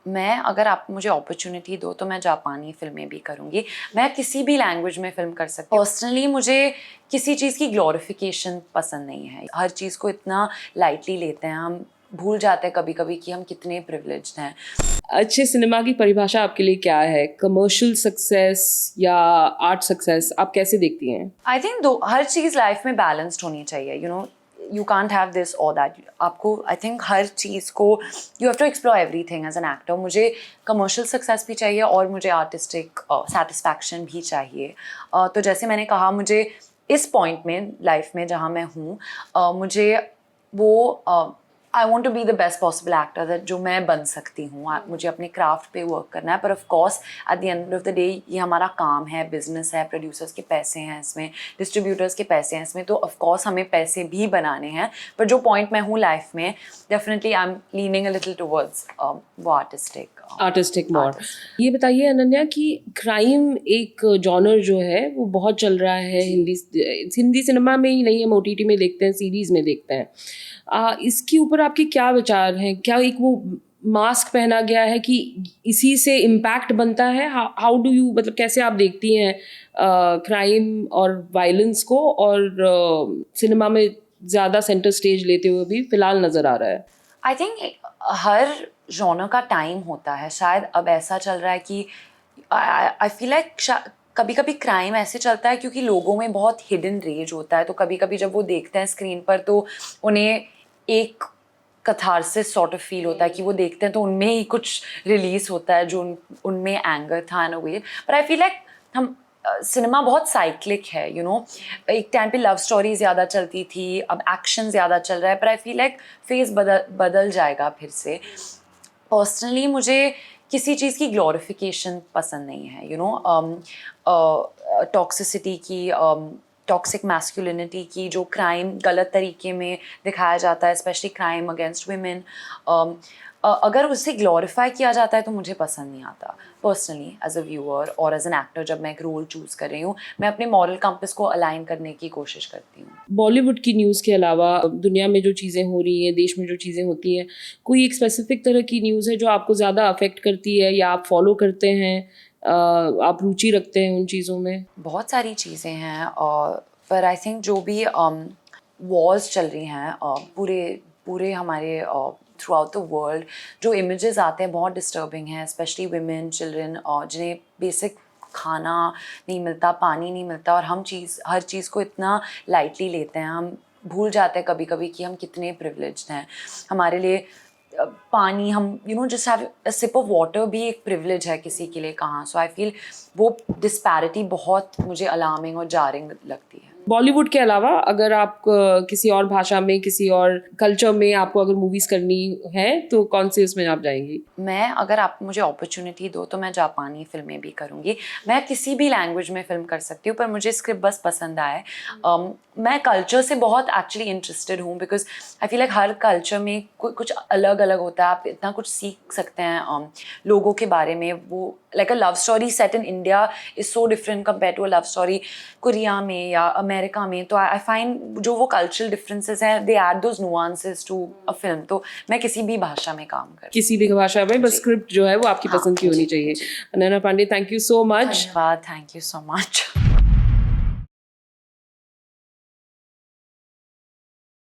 मैं अगर आप मुझे अपॉर्चुनिटी दो तो मैं जापानी फ़िल्में भी करूँगी, मैं किसी भी लैंग्वेज में फ़िल्म कर सकती हूँ। पर्सनली मुझे किसी चीज़ की ग्लोरिफिकेशन पसंद नहीं है। हर चीज़ को इतना लाइटली लेते हैं, हम भूल जाते हैं कभी-कभी कि हम कितने प्रिविलेज्ड हैं। अच्छे सिनेमा की परिभाषा आपके लिए क्या है? कमर्शियल सक्सेस या आर्ट सक्सेस, आप कैसे देखती हैं? आई थिंक हर चीज़ लाइफ में बैलेंस्ड होनी चाहिए, यू कांट हैव दिस और दैट। आपको आई थिंक हर चीज़ को you have to explore everything as an actor. मुझे कमर्शियल सक्सेस भी चाहिए और मुझे आर्टिस्टिक सेटिस्फैक्शन भी चाहिए। तो जैसे मैंने कहा, मुझे इस पॉइंट में लाइफ में जहाँ मैं हूँ, मुझे वो I want to be the best possible actor that जो मैं बन सकती हूँ। मुझे अपने क्राफ्ट पे वर्क करना है, पर of course at the end of the day ये हमारा काम है, बिजनेस है, प्रोड्यूसर्स के पैसे हैं इसमें, डिस्ट्रीब्यूटर्स के पैसे हैं इसमें, तो ऑफ कोर्स हमें पैसे भी बनाने हैं। पर जो पॉइंट मैं हूँ लाइफ में, definitely I am leaning a little towards वो आर्टिस्टिक मोर। ये बताइए अनन्या कि क्राइम एक जॉनर जो है वो बहुत चल रहा है हिंदी सिनेमा में ही नहीं, हम ओटीटी में देखते हैं, सीरीज में देखते हैं। इसके ऊपर आपके क्या विचार हैं? क्या एक वो मास्क पहना गया है कि इसी से इम्पैक्ट बनता है? हाउ डू यू, मतलब कैसे आप देखती हैं क्राइम और वायलेंस को, और सिनेमा में ज़्यादा सेंटर स्टेज लेते हुए भी फिलहाल नज़र आ रहा है? आई थिंक हर जॉनर का टाइम होता है। शायद अब ऐसा चल रहा है कि आई फील लाइक कभी कभी क्राइम ऐसे चलता है क्योंकि लोगों में बहुत हिडन रेज होता है, तो कभी कभी जब वो देखते हैं स्क्रीन पर तो उन्हें एक कथारसिस सॉर्ट ऑफ फील होता है कि वो देखते हैं तो उनमें ही कुछ रिलीज होता है जो उनमें एंगर था इन अ वे। पर आई फील लाइक हम सिनेमा बहुत साइक्लिक है, एक टाइम पे लव स्टोरी ज़्यादा चलती थी, अब एक्शन ज़्यादा चल रहा है, पर आई फील लाइक फेस बदल जाएगा फिर से। पर्सनली मुझे किसी चीज़ की ग्लोरिफिकेशन पसंद नहीं है, टॉक्सिसिटी की, टॉक्सिक मैस्कुलिनिटी की, जो क्राइम गलत तरीके में दिखाया जाता है, स्पेशली क्राइम अगेंस्ट वुमेन। अगर उसे ग्लोरीफाई किया जाता है तो मुझे पसंद नहीं आता। पर्सनली एज अ व्यूअर और एज एन एक्टर, जब मैं एक रोल चूज़ कर रही हूँ, मैं अपने मॉरल कंपस को अलाइन करने की कोशिश करती हूँ। बॉलीवुड की न्यूज़ के अलावा दुनिया में जो चीज़ें हो रही हैं, देश में जो चीज़ें होती हैं, कोई एक स्पेसिफिक तरह की न्यूज़ है जो आपको ज़्यादा अफेक्ट करती है या आप फॉलो करते हैं, आप रुचि रखते हैं उन चीज़ों में? बहुत सारी चीज़ें हैं, पर आई थिंक जो भी वॉर्स चल रही हैं पूरे पूरे हमारे थ्रू आउट द वर्ल्ड, जो इमेजेस आते हैं बहुत डिस्टर्बिंग हैं, स्पेशली विमेन, चिल्ड्रन, जिन्हें बेसिक खाना नहीं मिलता, पानी नहीं मिलता, और हम हर चीज़ को इतना लाइटली लेते हैं, हम भूल जाते हैं कभी कभी कि हम कितने प्रिविलेज्ड हैं। हमारे लिए पानी, हम just have a sip of water भी एक प्रिविलेज है किसी के लिए कहाँ। सो आई फील वो डिस्पैरिटी बहुत मुझे अलार्मिंग और जारिंग लगती है। बॉलीवुड के अलावा अगर आप किसी और भाषा में, किसी और कल्चर में आपको अगर मूवीज़ करनी है तो कौन से उसमें आप जाएंगी? मैं अगर आप मुझे अपॉर्चुनिटी दो तो मैं जापानी फ़िल्में भी करूँगी, मैं किसी भी लैंग्वेज में फ़िल्म कर सकती हूँ, पर मुझे स्क्रिप्ट बस पसंद आए। मैं कल्चर से बहुत एक्चुअली इंटरेस्टेड हूँ, because I feel like her culture में कुछ अलग अलग होता है, आप इतना कुछ सीख सकते हैं लोगों के बारे में। वो like a love story set in India is so different compare to a love story Korea में या अमेरिका में। तो आई फाइंड जो वो कल्चरल डिफरेंसेस हैं, they add those nuances to a film. तो मैं किसी भी भाषा में काम कर, किसी भी भाषा में, बस स्क्रिप्ट जो है वो आपकी हाँ, पसंद की होनी चाहिए। Ananya Pandey, thank you so much. धन्यवाद, थैंक यू सो मच।